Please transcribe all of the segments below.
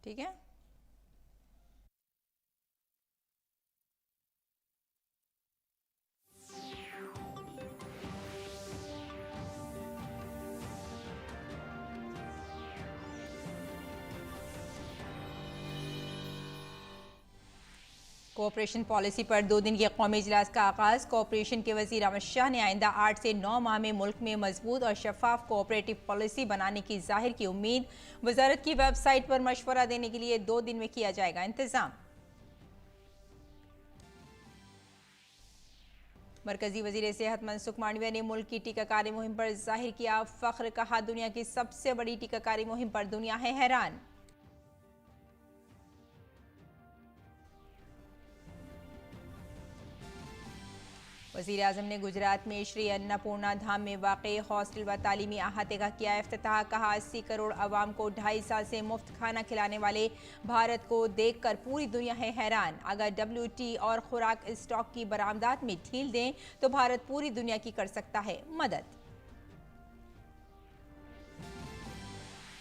ठीक है। Cooperation policy पर 2 दिन के कौमी इजलास का आगाज। कोऑपरेशन के वजीर अमित शाह ने आइंदा 8 से 9 माह में मुल्क में मजबूत और शफाफ कोऑपरेटिव पॉलिसी बनाने की जाहिर की उम्मीद। वजारत की वेबसाइट पर मशवरा देने के लिए 2 दिन में किया जाएगा इंतजाम। मरकजी वजीर सेहत मनसुख मांडविया ने मुल्क की टीकाकारी मुहिम पर जाहिर किया फख्र। कहा, दुनिया की सबसे बड़ी टीकाकारी मुहिम पर दुनिया है हैरान। वज़ीर आज़म ने गुजरात में श्री अन्नपूर्णा धाम में वाक़ई हॉस्टल व तालीमी अहाते का किया इफ्तिताह। कहा, 80 करोड़ अवाम को 2.5 साल से मुफ्त खाना खिलाने वाले भारत को देखकर पूरी दुनिया है हैरान। अगर WT और खुराक स्टॉक की बरामदात में ढील दें तो भारत पूरी दुनिया की कर सकता है मदद।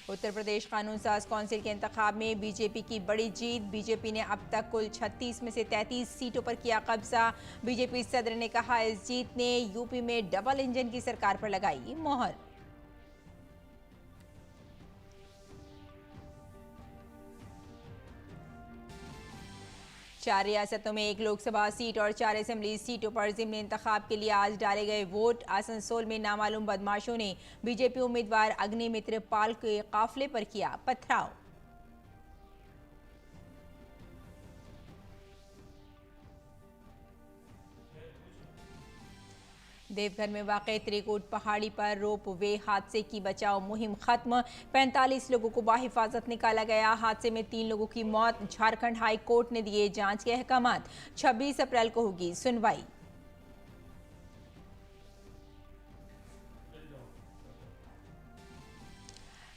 उत्तर प्रदेश कानून साज कौंसिल के इंतखाब में बीजेपी की बड़ी जीत। बीजेपी ने अब तक कुल 36 में से 33 सीटों पर किया कब्जा। बीजेपी सदर ने कहा, इस जीत ने यूपी में डबल इंजन की सरकार पर लगाई मोहर। 4 रियासतों में 1 लोकसभा सीट और 4 असेंबली सीटों पर ज़िमनी इंतखाब के लिए आज डाले गए वोट। आसनसोल में नामालूम बदमाशों ने बीजेपी उम्मीदवार अग्निमित्र पाल के काफिले पर किया पथराव। देवघर में वाक़ई त्रिकूट पहाड़ी पर रोप वे हादसे की बचाव मुहिम खत्म। 45 लोगों को बाहिफाजत निकाला गया। हादसे में 3 लोगों की मौत। झारखंड हाई कोर्ट ने दिए जांच के अहकामात। 26 अप्रैल को होगी सुनवाई।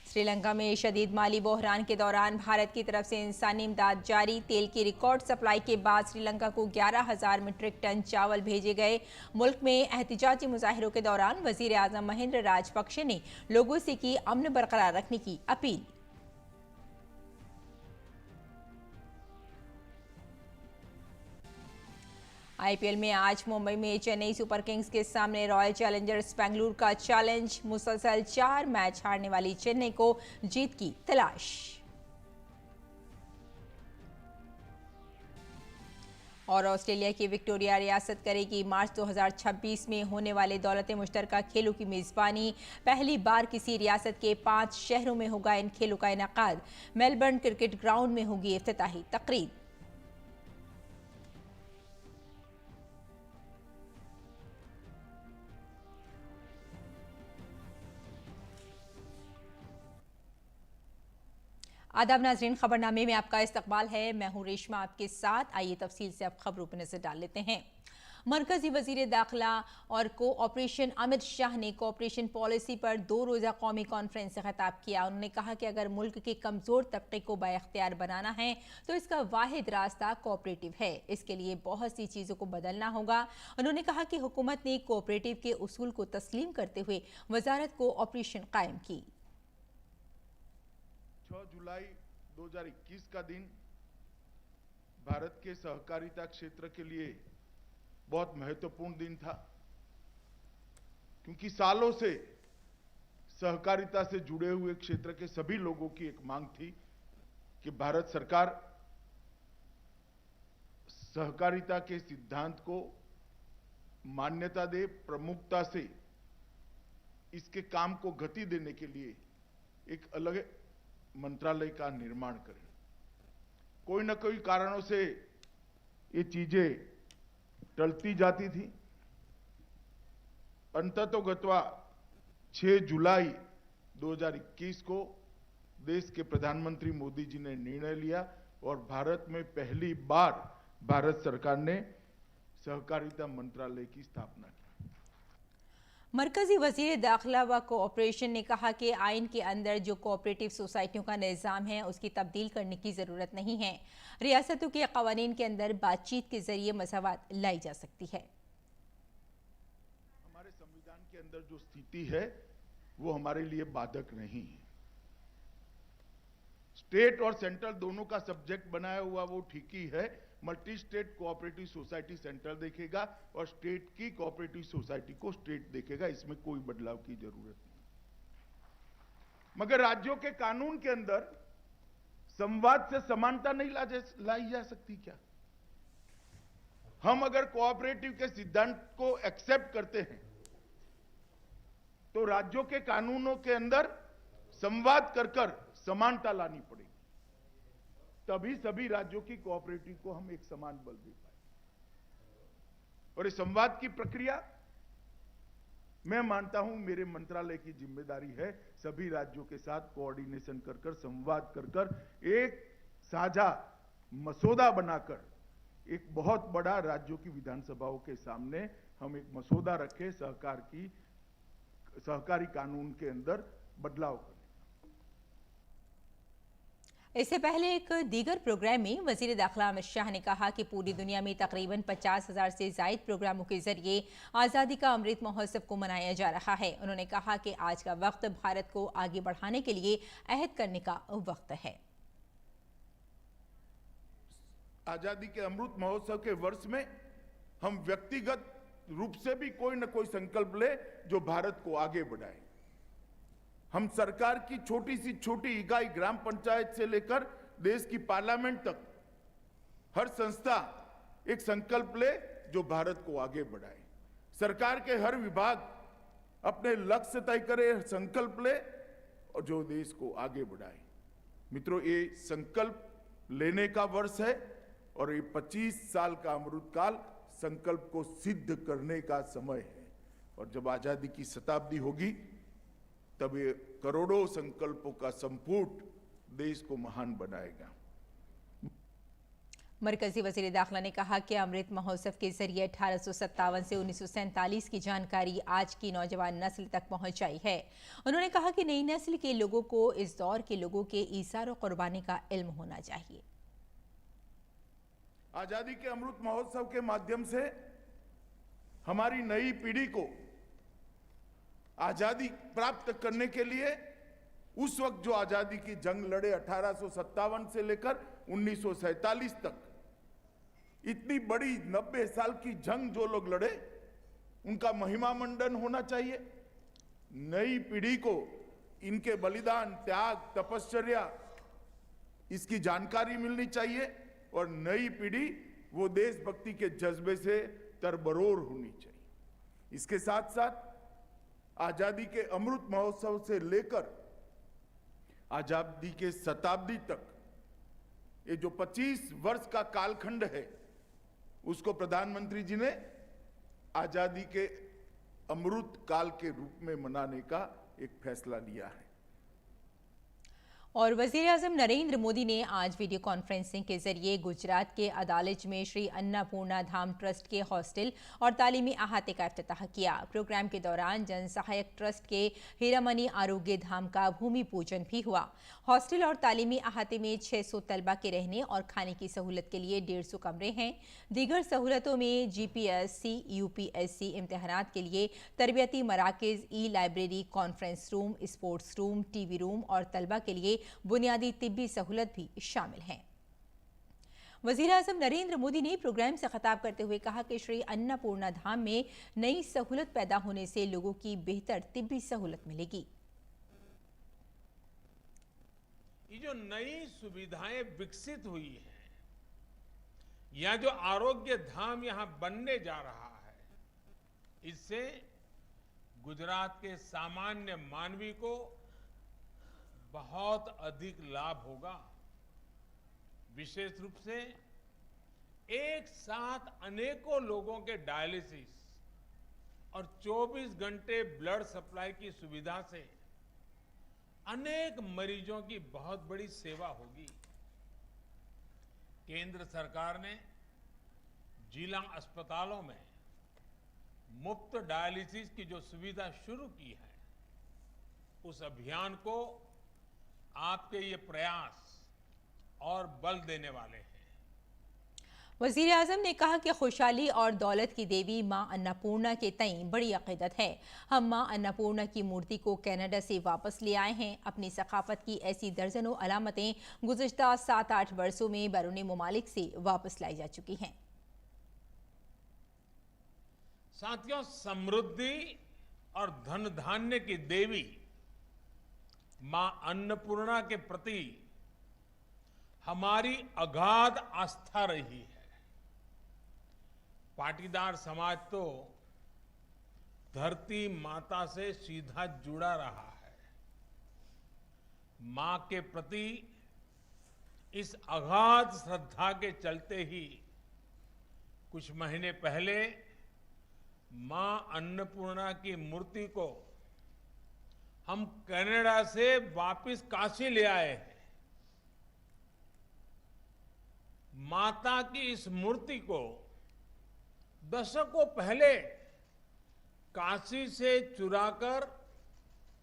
श्रीलंका में शदीद माली बहरान के दौरान भारत की तरफ से इंसानी इमदाद जारी। तेल की रिकॉर्ड सप्लाई के बाद श्रीलंका को 11,000 मीट्रिक टन चावल भेजे गए। मुल्क में एहतिजाजी मुजाहिरों के दौरान वजीर आजम महिंद्रा राजपक्षे ने लोगों से की अमन बरकरार रखने की अपील। IPL में आज मुंबई में चेन्नई सुपर किंग्स के सामने रॉयल चैलेंजर्स बेंगलुरु का चैलेंज। मुसलसल 4 मैच हारने वाली चेन्नई को जीत की तलाश। और ऑस्ट्रेलिया की विक्टोरिया रियासत करेगी मार्च 2026 में होने वाले दौलत मुश्तरका खेलों की मेजबानी। पहली बार किसी रियासत के 5 शहरों में होगा इन खेलों का इनेकाद। मेलबर्न क्रिकेट ग्राउंड में होगी इफ्तिताही तकरीब। आदाब नाजरीन, खबरनामे में आपका इस्तकबाल है। मैं हूं रेशमा आपके साथ। आइए तफसील से अब खबरों पर नजर डाल लेते हैं। मरकजी वजीर दाखिला और कोऑपरेशन अमित शाह ने कोऑपरेशन पॉलिसी पर 2 रोज़ा कौमी कॉन्फ्रेंस से खिताब किया। उन्होंने कहा कि अगर मुल्क के कमज़ोर तबके को बाइख्तियार बनाना है तो इसका वाहिद रास्ता कोऑपरेटिव है। इसके लिए बहुत सी चीज़ों को बदलना होगा। उन्होंने कहा कि हुकूमत ने कोऑपरेटिव के उसूल को तस्लीम करते हुए वजारत कोऑपरेशन कायम की। 6 जुलाई 2021 का दिन भारत के सहकारिता क्षेत्र के लिए बहुत महत्वपूर्ण दिन था, क्योंकि सालों से सहकारिता से जुड़े हुए क्षेत्र के सभी लोगों की एक मांग थी कि भारत सरकार सहकारिता के सिद्धांत को मान्यता दे, प्रमुखता से इसके काम को गति देने के लिए एक अलग मंत्रालय का निर्माण करें। कोई न कोई कारणों से ये चीजें टलती जाती थी। अंततोगत्वा 6 जुलाई 2021 को देश के प्रधानमंत्री मोदी जी ने निर्णय लिया और भारत में पहली बार भारत सरकार ने सहकारिता मंत्रालय की स्थापना की। मरकजी वजीर दाखिला व कोऑपरेशन ने कहा कि आइन के अंदर जो कोऑपरेटिव सोसाइटियों का निज़ाम है उसकी तब्दील करने की ज़रूरत नहीं है। रियासतों के कवानीन के अंदर बातचीत के जरिए मसावत लाई जा सकती है। हमारे संविधान के अंदर जो स्थिति है वो हमारे लिए बाधक नहीं है। स्टेट और सेंट्रल दोनों का सब्जेक्ट बनाया हुआ वो ठीक ही है। Multi state cooperative society central देखेगा और स्टेट की कोऑपरेटिव सोसाइटी को स्टेट देखेगा, इसमें कोई बदलाव की जरूरत नहीं। मगर राज्यों के कानून के अंदर संवाद से समानता नहीं लाई जा सकती क्या? हम अगर कोऑपरेटिव के सिद्धांत को एक्सेप्ट करते हैं तो राज्यों के कानूनों के अंदर संवाद कर समानता लानी पड़ेगी, तभी सभी राज्यों की कोऑपरेटिव को हम एक समान बल दे पाएंगे। और इस संवाद की प्रक्रिया मैं मानता हूं मेरे मंत्रालय की जिम्मेदारी है सभी राज्यों के साथ कोऑर्डिनेशन कर संवाद कर एक साझा मसौदा बनाकर एक बहुत बड़ा राज्यों की विधानसभाओं के सामने हम एक मसौदा रखें सहकारी कानून के अंदर बदलाव करें। इससे पहले एक दीगर प्रोग्राम में वजीर दाखिला अमित शाह ने कहा कि पूरी दुनिया में तकरीबन 50,000 से जायद प्रोग्रामों के जरिए आज़ादी का अमृत महोत्सव को मनाया जा रहा है। उन्होंने कहा कि आज का वक्त भारत को आगे बढ़ाने के लिए अहद करने का वक्त है। आजादी के अमृत महोत्सव के वर्ष में हम व्यक्तिगत रूप से भी कोई न कोई संकल्प ले जो भारत को आगे बढ़ाए। हम सरकार की छोटी सी छोटी इकाई ग्राम पंचायत से लेकर देश की पार्लियामेंट तक हर संस्था एक संकल्प ले जो भारत को आगे बढ़ाए। सरकार के हर विभाग अपने लक्ष्य तय करे, संकल्प ले और जो देश को आगे बढ़ाए। मित्रों, ये संकल्प लेने का वर्ष है और ये 25 साल का अमृतकाल संकल्प को सिद्ध करने का समय है। और जब आजादी की शताब्दी होगी तब ये करोड़ों संकल्पों का संपुट देश को महान बनाएगा। मरकजी वजीर दाखिला ने कहा कि अमृत महोत्सव के जरिए 1857 से 1947 की जानकारी आज की नौजवान नस्ल तक पहुंचाई है। उन्होंने कहा कि नई नस्ल के लोगों को इस दौर के लोगों के ईसार और कुर्बानी का इल्म होना चाहिए। आजादी के अमृत महोत्सव के माध्यम से हमारी नई पीढ़ी को आजादी प्राप्त करने के लिए उस वक्त जो आजादी की जंग लड़े 1857 से लेकर 1947 तक, इतनी बड़ी 90 साल की जंग जो लोग लड़े उनका महिमा मंडन होना चाहिए। नई पीढ़ी को इनके बलिदान, त्याग, तपश्चर्या इसकी जानकारी मिलनी चाहिए और नई पीढ़ी वो देशभक्ति के जज्बे से तरबरोर होनी चाहिए। इसके साथ साथ आजादी के अमृत महोत्सव से लेकर आजादी के शताब्दी तक ये जो 25 वर्ष का कालखंड है उसको प्रधानमंत्री जी ने आजादी के अमृत काल के रूप में मनाने का एक फैसला लिया है। और वज़ीर आज़म नरेंद्र मोदी ने आज वीडियो कॉन्फ्रेंसिंग के जरिए गुजरात के अदालज में श्री अन्नपूर्णा धाम ट्रस्ट के हॉस्टल और तालीमी अहाते का इफ्तिताह किया। प्रोग्राम के दौरान जन सहायक ट्रस्ट के हीरामनी आरोग्य धाम का भूमि पूजन भी हुआ। हॉस्टल और तालीमी अहाते में 600 तलबा के रहने और खाने की सहूलत के लिए 150 कमरे हैं। दीगर सहूलतों में GPSC, UPSC इम्तहानात के लिए तरबियती मराकज़, e library, conference room, sports room, TV room और तलबा के लिए बुनियादी तिब्बी सहूलत भी शामिल हैं। वज़ीर आज़म नरेंद्र मोदी ने प्रोग्राम से खिताब करते हुए कहा कि श्री अन्नपूर्णा धाम में नई सहूलत पैदा होने से लोगों की बेहतर तिब्बी सहूलत मिलेगी। ये जो नई सुविधाएं विकसित हुई हैं या जो आरोग्य धाम यहां बनने जा रहा है, इससे गुजरात के सामान्य मानवी को बहुत अधिक लाभ होगा। विशेष रूप से एक साथ अनेकों लोगों के डायलिसिस और 24 घंटे ब्लड सप्लाई की सुविधा से अनेक मरीजों की बहुत बड़ी सेवा होगी। केंद्र सरकार ने जिला अस्पतालों में मुफ्त डायलिसिस की जो सुविधा शुरू की है, उस अभियान को आपके ये प्रयास और बल देने वाले हैं। वजीर आजम ने कहा कि खुशहाली और दौलत की देवी मां अन्नपूर्णा के तई बड़ी अकीदत है। हम मां अन्नपूर्णा की मूर्ति को कनाडा से वापस ले आए हैं। अपनी सकाफत की ऐसी दर्जनों अलामतें गुज़िश्ता 7-8 वर्षों में बैरूनी ममालिक से वापस लाई जा चुकी हैं। साथियों, समृद्धि और धन धान्य की देवी मां अन्नपूर्णा के प्रति हमारी अगाध आस्था रही है। पाटीदार समाज तो धरती माता से सीधा जुड़ा रहा है। मां के प्रति इस अगाध श्रद्धा के चलते ही कुछ महीने पहले मां अन्नपूर्णा की मूर्ति को हम कनाडा से वापस काशी ले आए हैं। माता की इस मूर्ति को दशकों पहले काशी से चुराकर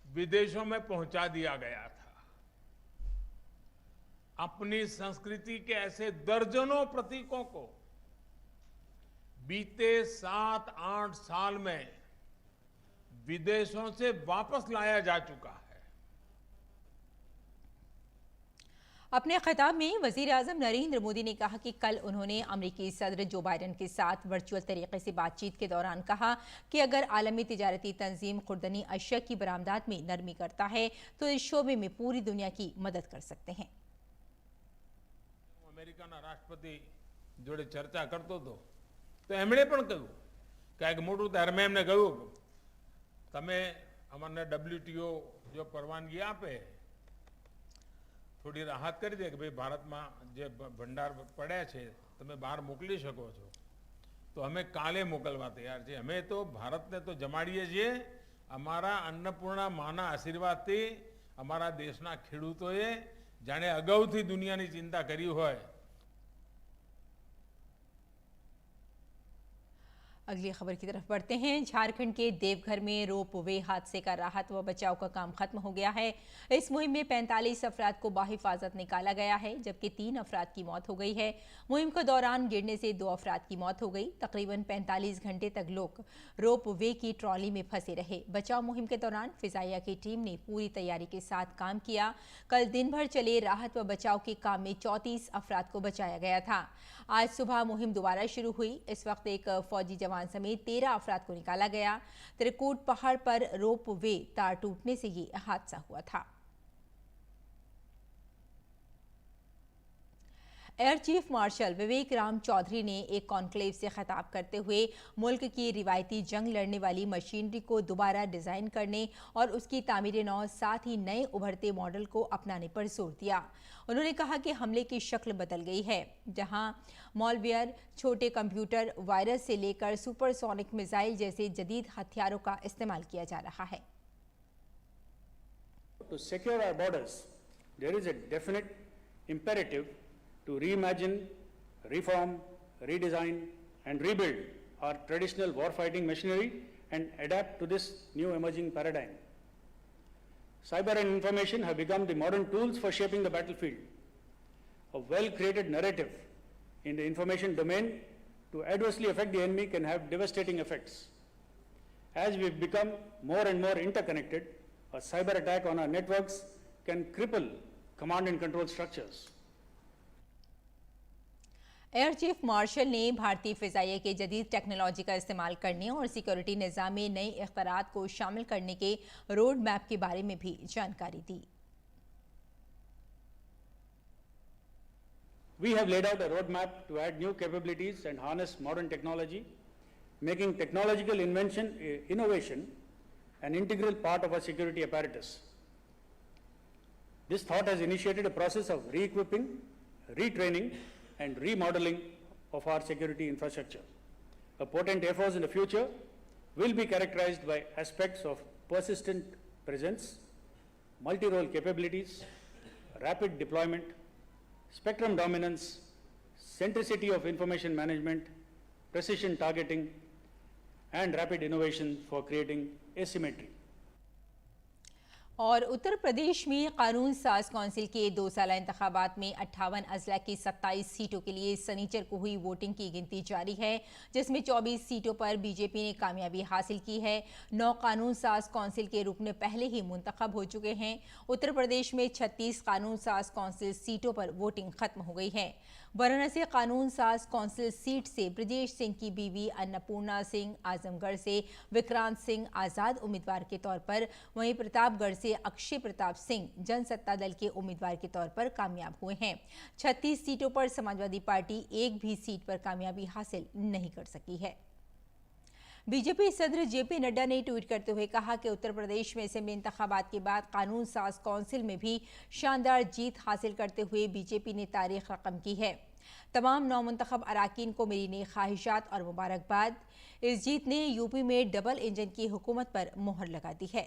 विदेशों में पहुंचा दिया गया था। अपनी संस्कृति के ऐसे दर्जनों प्रतीकों को बीते 7-8 साल में विदेशों से वापस लाया जा चुका है। अपने खिताब में वजीर आजम नरेंद्र मोदी ने कहा कि कल उन्होंने अमेरिकी सदर जो बाइडेन के साथ वर्चुअल तरीके से बातचीत के दौरान कहा कि अगर आलमी तिजारती तंजीम खुर्दनी अशिया की बरामदात में नरमी करता है तो इस शोबे में पूरी दुनिया की मदद कर सकते हैं। अमेरिकाना राष्ट्रपति जोड़े चर्चा करतो तो एमणे पण कह્યું કે મોટું ધર્મે એમને કહ્યું તમે અમને WTO जो परवानगी आपे थोड़ी राहत કરી દે કે ભાઈ ભારતમાં જે ભંડાર પડ્યા છે તમે બહાર મોકલી શકો છો, તો અમે કાલે મોકલવા તૈયાર છીએ। અમે તો ભારતને તો જમાડીએ છીએ। અમારા અન્નપૂર્ણા માના આશીર્વાદથી અમારા દેશના ખેડૂતોએ જાણે અગાઉથી દુનિયાની ચિંતા કરી હોય। अगली खबर की तरफ बढ़ते हैं। झारखंड के देवघर में रोप वे हादसे का राहत व बचाव का काम खत्म हो गया है। इस मुहिम में 45 अफराद को बाहिफाजत निकाला गया है, जबकि 3 अफराद की मौत हो गई है। मुहिम के दौरान गिरने से 2 अफराद की मौत हो गई। तकरीबन 45 घंटे तक लोग रोप वे की ट्रॉली में फंसे रहे। बचाव मुहिम के दौरान फिजाइया की टीम ने पूरी तैयारी के साथ काम किया। कल दिन भर चले राहत व बचाव के काम में 34 अफराद को बचाया गया था। आज सुबह मुहिम दोबारा शुरू हुई। इस वक्त एक फौजी जवान समेत 13 अफराद को निकाला गया। त्रिकूट पहाड़ पर रोप वे तार टूटने से ये हादसा हुआ था। एयर चीफ मार्शल विवेक राम चौधरी ने एक कॉन्क्लेव से खिताब करते हुए मुल्क की रिवायती जंग लड़ने वाली मशीनरी को दोबारा डिज़ाइन करने और उसकी तामीर नौ साथ ही नए उभरते मॉडल को अपनाने पर जोर दिया। उन्होंने कहा कि हमले की शक्ल बदल गई है, जहां मॉलवेयर, छोटे कंप्यूटर, वायरस से लेकर सुपरसोनिक मिसाइल जैसे जदीद हथियारों का इस्तेमाल किया जा रहा है। To secure our borders, there is a definite imperative to reimagine, reform, redesign and rebuild our traditional warfighting machinery and adapt to this new emerging paradigm. Cyber and information have become the modern tools for shaping the battlefield. A well-created narrative in the information domain to adversely affect the enemy can have devastating effects. As we've become more and more interconnected, a cyber attack on our networks can cripple command and control structures. Air chief marshal ने भारतीय फिजाइया के जदीद technology का इस्तेमाल करने और security निज़ाम में नए इख्तिरात को शामिल करने के रोड मैप के बारे में भी जानकारी दी। We have laid out a roadmap to add new capabilities and harness modern technology, making technological innovation an integral part of our security apparatus. This thought has initiated a process of re-equipping, retraining, and remodeling of our security infrastructure. A potent Air Force in the future will be characterized by aspects of persistent presence, multi-role capabilities, rapid deployment, spectrum dominance, centricity of information management, precision targeting, and rapid innovation for creating asymmetry. और उत्तर प्रदेश में कानून साज council के 2 साला इंतखाबात में 58 अजला की 27 सीटों के लिए सनीचर को हुई वोटिंग की गिनती जारी है, जिसमें 24 सीटों पर बीजेपी ने कामयाबी हासिल की है। 9 कानून साज काउंसिल के रुकन पहले ही मुंतखब हो चुके हैं। उत्तर प्रदेश में 36 कानून साज काउंसिल सीटों पर वोटिंग खत्म हो गई है। वाराणसी कानून साज काउंसिल सीट से ब्रजेश सिंह की बीवी अन्नपूर्णा सिंह, आजमगढ़ से विक्रांत सिंह आजाद उम्मीदवार के तौर पर, वहीं प्रतापगढ़ से अक्षय प्रताप सिंह जनसत्ता दल के उम्मीदवार के तौर पर कामयाब हुए हैं। 36 सीटों पर समाजवादी पार्टी एक भी सीट पर कामयाबी हासिल नहीं कर सकी है। बीजेपी सदर जेपी नड्डा ने ट्वीट करते हुए कहा कि उत्तर प्रदेश में असेंबली इंतखाबात के बाद कानून साज काउंसिल में भी शानदार जीत हासिल करते हुए बीजेपी ने तारीख रकम की है। तमाम नौमुंतखब अराकीन को मेरी नेक ख्वाहिशात और मुबारकबाद। इस जीत ने यूपी में डबल इंजन की हुकूमत पर मोहर लगा दी है।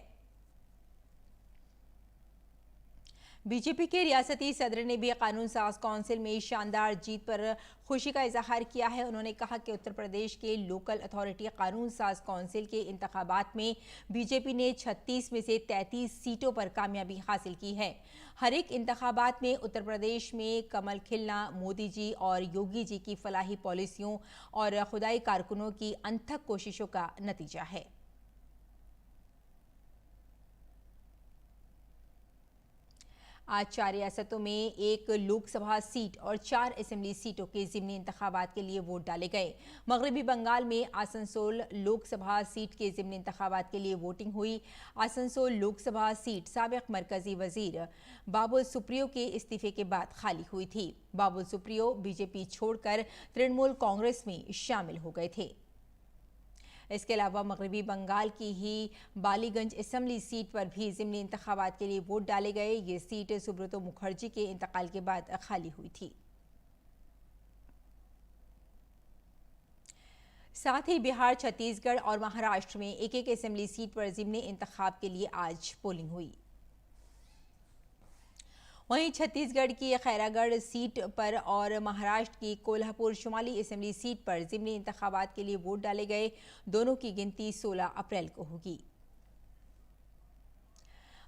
बीजेपी के रियासती सदर ने भी कानून साज काउंसिल में शानदार जीत पर खुशी का इजहार किया है। उन्होंने कहा कि उत्तर प्रदेश के लोकल अथॉरिटी कानून साज काउंसिल के इंतखाबात में बीजेपी ने 36 में से 33 सीटों पर कामयाबी हासिल की है। हर एक इंतखाबात में उत्तर प्रदेश में कमल खिलना मोदी जी और योगी जी की फलाही पॉलिसियों और खुदाई कारकुनों की अनथक कोशिशों का नतीजा है। आज 4 रियासतों में 1 लोकसभा सीट और 4 असेंबली सीटों के ज़िमनी इंतखाबात के लिए वोट डाले गए। मगरबी बंगाल में आसनसोल लोकसभा सीट के ज़िमनी इंतखाबात के लिए वोटिंग हुई। आसनसोल लोकसभा सीट साबिक मरकजी वजीर बाबुल सुप्रियो के इस्तीफे के बाद खाली हुई थी। बाबुल सुप्रियो बीजेपी छोड़कर तृणमूल कांग्रेस में शामिल हो गए थे। इसके अलावा मगरबी बंगाल की ही बालीगंज असेंबली सीट पर भी ज़िमनी इंतखाबात के लिए वोट डाले गए। ये सीट सुब्रतो मुखर्जी के इंतकाल के बाद खाली हुई थी। साथ ही बिहार, छत्तीसगढ़ और महाराष्ट्र में एक एक असेंबली सीट पर ज़िमनी इंतखाब के लिए आज पोलिंग हुई। वहीं छत्तीसगढ़ की खैरागढ़ सीट पर और महाराष्ट्र की कोल्हापुर शुमाली असेंबली सीट पर ज़िमनी इंतखाबात के लिए वोट डाले गए। दोनों की गिनती 16 अप्रैल को होगी।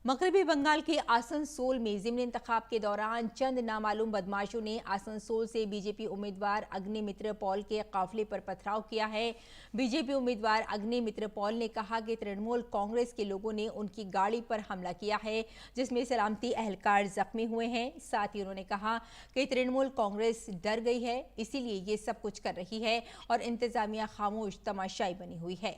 मगरबी बंगाल के आसनसोल में ज़िमनी इंतखाब के दौरान चंद नामालूम बदमाशों ने आसनसोल से बीजेपी उम्मीदवार अग्निमित्र पॉल के काफिले पर पथराव किया है। बीजेपी उम्मीदवार अग्निमित्र पॉल ने कहा कि तृणमूल कांग्रेस के लोगों ने उनकी गाड़ी पर हमला किया है, जिसमें सलामती एहलकार जख्मी हुए हैं। साथ ही उन्होंने कहा कि तृणमूल कांग्रेस डर गई है, इसीलिए ये सब कुछ कर रही है और इंतजामिया खामोश तमाशाई बनी हुई है।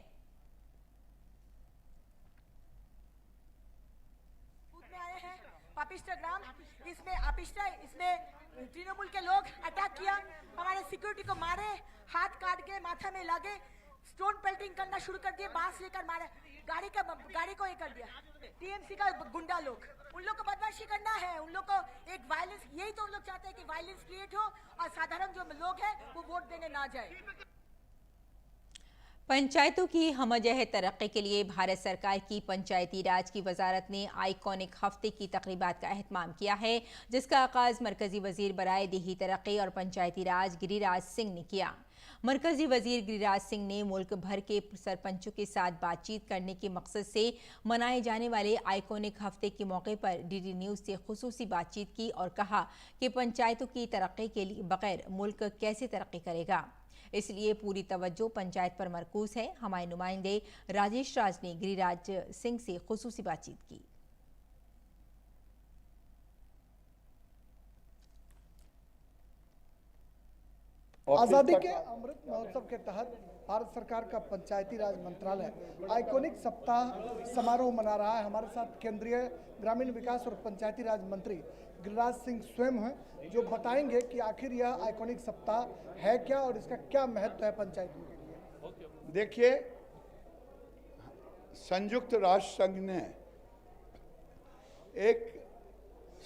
इसमें तृणमूल के लोग अटैक किया, हमारे सिक्योरिटी को मारे, हाथ काट के माथा में लगे, स्टोन पेल्टिंग करना शुरू कर दिए, बांस लेकर मारे, गाड़ी को ये कर दिया। टीएमसी का गुंडा लोग, उन लोग को बदमाशी करना है, उन लोग को एक वायलेंस, यही तो उन लोग चाहते हैं कि वायलेंस क्रिएट हो और साधारण जो लोग हैं वो वोट देने ना जाए। पंचायतों की हमजह तरक्की के लिए भारत सरकार की पंचायती राज की वजारत ने आइकॉनिक हफ्ते की तकरीबात का एहतमाम किया है, जिसका आगाज मरकजी वजीर बराए देही तरक्की और पंचायती राज गिरिराज सिंह ने किया। मरकजी वजीर गिरिराज सिंह ने मुल्क भर के सरपंचों के साथ बातचीत करने के मकसद से मनाए जाने वाले आइकॉनिक हफ्ते के मौके पर डीडी न्यूज़ से खुसूसी बातचीत की और कहा कि पंचायतों की तरक्की के लिए बगैर मुल्क कैसे तरक्की करेगा, इसलिए पूरी तवज्जो पंचायत पर मरकूज है। हमारे नुमाइंदे राजेश राज ने गिरिराज सिंह से खुसूसी बातचीत की। आज़ादी के अमृत महोत्सव के तहत भारत सरकार का पंचायती राज मंत्रालय आइकॉनिक सप्ताह समारोह मना रहा है। हमारे साथ केंद्रीय ग्रामीण विकास और पंचायती राज मंत्री गिरिराज सिंह स्वयं हैं, जो बताएंगे कि आखिर यह आइकॉनिक सप्ताह है क्या और इसका क्या महत्व है पंचायतों के लिए। देखिए, संयुक्त राष्ट्र संघ ने एक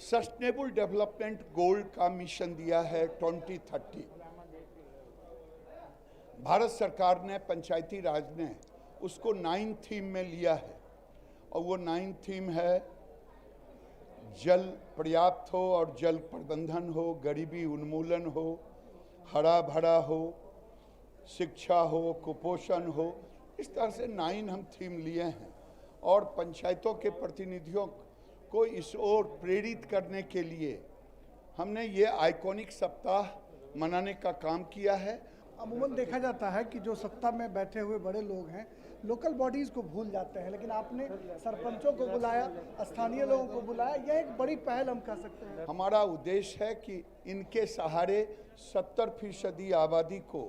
सस्टेनेबल डेवलपमेंट गोल का मिशन दिया है 2030। भारत सरकार ने, पंचायती राज ने उसको 9 थीम में लिया है और वो 9 थीम है जल पर्याप्त हो और जल प्रबंधन हो, गरीबी उन्मूलन हो, हरा भरा हो, शिक्षा हो, कुपोषण हो। इस तरह से 9 हम थीम लिए हैं और पंचायतों के प्रतिनिधियों को इस ओर प्रेरित करने के लिए हमने ये आइकॉनिक सप्ताह मनाने का काम किया है। अमूमन देखा जाता है कि जो सत्ता में बैठे हुए बड़े लोग हैं लोकल बॉडीज को भूल जाते हैं, लेकिन आपने सरपंचों को बुलाया, स्थानीय लोगों को बुलाया, यह एक बड़ी पहल हम कह सकते हैं। हमारा उद्देश्य है कि इनके सहारे 70% आबादी को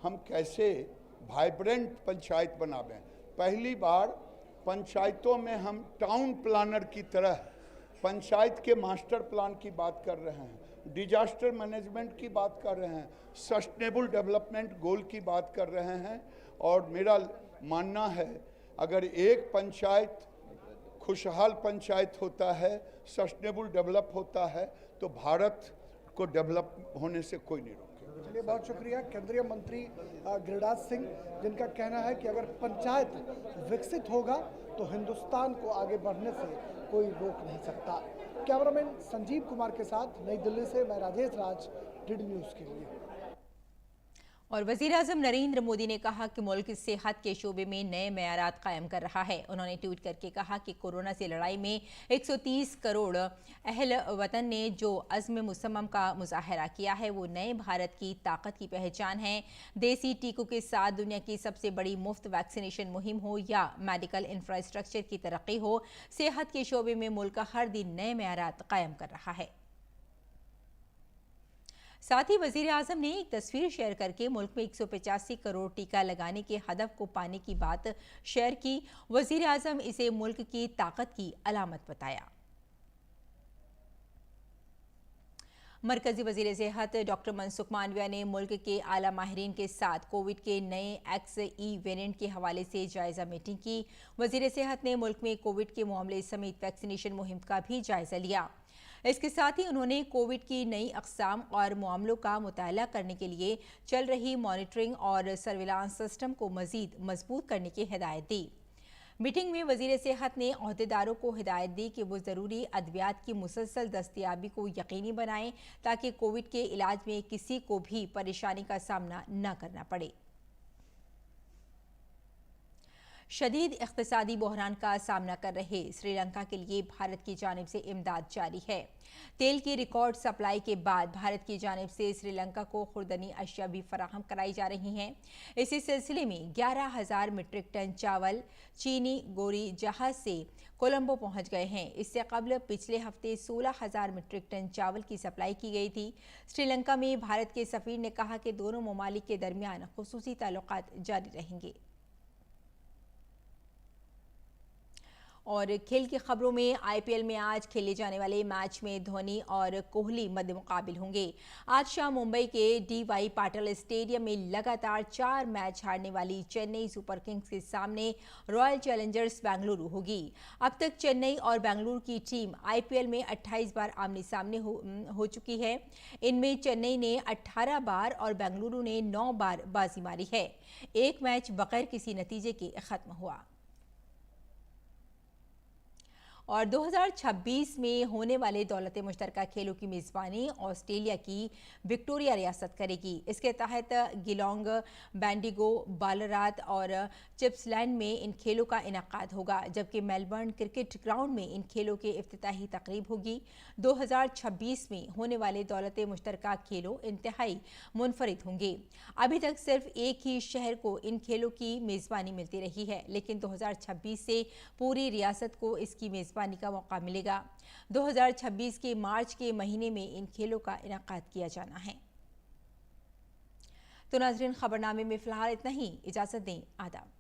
हम कैसे वाइब्रेंट पंचायत बनावें। पहली बार पंचायतों में हम टाउन प्लानर की तरह पंचायत के मास्टर प्लान की बात कर रहे हैं, डिजास्टर मैनेजमेंट की बात कर रहे हैं, सस्टेनेबल डेवलपमेंट गोल की बात कर रहे हैं। और मेरा मानना है अगर एक पंचायत खुशहाल पंचायत होता है, सस्टेनेबल डेवलप होता है, तो भारत को डेवलप होने से कोई नहीं रोकेगा। चलिए, बहुत शुक्रिया केंद्रीय मंत्री गिरिराज सिंह, जिनका कहना है कि अगर पंचायत विकसित होगा तो हिंदुस्तान को आगे बढ़ने से कोई रोक नहीं सकता। कैमरामैन संजीव कुमार के साथ नई दिल्ली से मैं राजेश राज, डीडी न्यूज़ के लिए। और वज़ीर-ए-आज़म नरेंद्र मोदी ने कहा कि मुल्क सेहत के शोबे में नए मेयारात कायम कर रहा है। उन्होंने ट्वीट करके कहा कि कोरोना से लड़ाई में 130 करोड़ अहल वतन ने जो अज़्म मुसम्मम का मुजाहरा किया है वो नए भारत की ताकत की पहचान है। देसी टीकों के साथ दुनिया की सबसे बड़ी मुफ्त वैक्सीनेशन मुहिम हो या मेडिकल इंफ्रास्ट्रक्चर की तरक्की हो, सेहत के शोबे में मुल्क हर दिन नए मेयारात कायम कर रहा है। साथ ही वज़ीर आज़म ने एक तस्वीर शेयर करके मुल्क में 185 करोड़ टीका लगाने के हदफ को पाने की बात शेयर की। वज़ीर आज़म इसे मुल्क की ताकत की अलामत बताया। मरकजी वज़ीर सेहत डॉक्टर मनसुख मांडविया ने मुल्क के आला माहिरीन के साथ कोविड के नए XE वेरिएंट के हवाले से जायज़ा मीटिंग की। वज़ीर सेहत ने मुल्क में कोविड के मामले समेत वैक्सीनेशन मुहिम का भी जायज़ा लिया। इसके साथ ही उन्होंने कोविड की नई अक़साम और मामलों का मुताला करने के लिए चल रही मॉनिटरिंग और सर्विलांस सिस्टम को मज़ीद मजबूत करने की हिदायत दी। मीटिंग में वज़ीर सेहत ने अहदेदारों को हिदायत दी कि वो ज़रूरी अद्वियात की मुसलसल दस्तयाबी को यकीनी बनाएं ताकि कोविड के इलाज में किसी को भी परेशानी का सामना न करना पड़े। शदीद इक़्तिसादी बहरान का सामना कर रहे श्रीलंका के लिए भारत की जानिब से इमदाद जारी है। तेल की रिकॉर्ड सप्लाई के बाद भारत की जानिब से श्रीलंका को खुर्दनी अशिया भी फराहम कराई जा रही हैं। इसी सिलसिले में 11,000 मीट्रिक टन चावल चीनी गोरी जहाज से कोलंबो पहुंच गए हैं। इससे कबल पिछले हफ्ते 16,000 मीट्रिक टन चावल की सप्लाई की गई थी। श्रीलंका में भारत के सफ़ीर ने कहा कि दोनों ममालिक के दरमियान खुसूसी ताल्लुकात जारी रहेंगे। और खेल की खबरों में IPL में आज खेले जाने वाले मैच में धोनी और कोहली मद्दे मुकाबिल होंगे। आज शाम मुंबई के DY पाटिल स्टेडियम में लगातार 4 मैच हारने वाली चेन्नई सुपर किंग्स के सामने रॉयल चैलेंजर्स बेंगलुरु होगी। अब तक चेन्नई और बेंगलुरु की टीम IPL में 28 बार आमने सामने हो चुकी है। इनमें चेन्नई ने 18 बार और बेंगलुरु ने 9 बार बाजी मारी है। एक मैच बगैर किसी नतीजे के खत्म हुआ। और 2026 में होने वाले दौलत मुश्तरका खेलों की मेज़बानी ऑस्ट्रेलिया की विक्टोरिया रियासत करेगी। इसके तहत गिलोंग, बैंडिगो, बालरात और चिप्सलैंड में इन खेलों का इनेकाद होगा, जबकि मेलबर्न क्रिकेट ग्राउंड में इन खेलों के इफ्तिताही तकरीब होगी। 2026 में होने वाले दौलत मुश्तरका खेलों इंतहाई मुनफरिद होंगे। अभी तक सिर्फ एक ही शहर को इन खेलों की मेज़बानी मिलती रही है, लेकिन 2026 से पूरी रियासत को इसकी मेज़बानी का मौका मिलेगा। 2026 के मार्च के महीने में इन खेलों का इनेकाद किया जाना है। तो नाज़रीन, खबरनामे में फिलहाल इतना ही। इजाज़त दें। आदाब।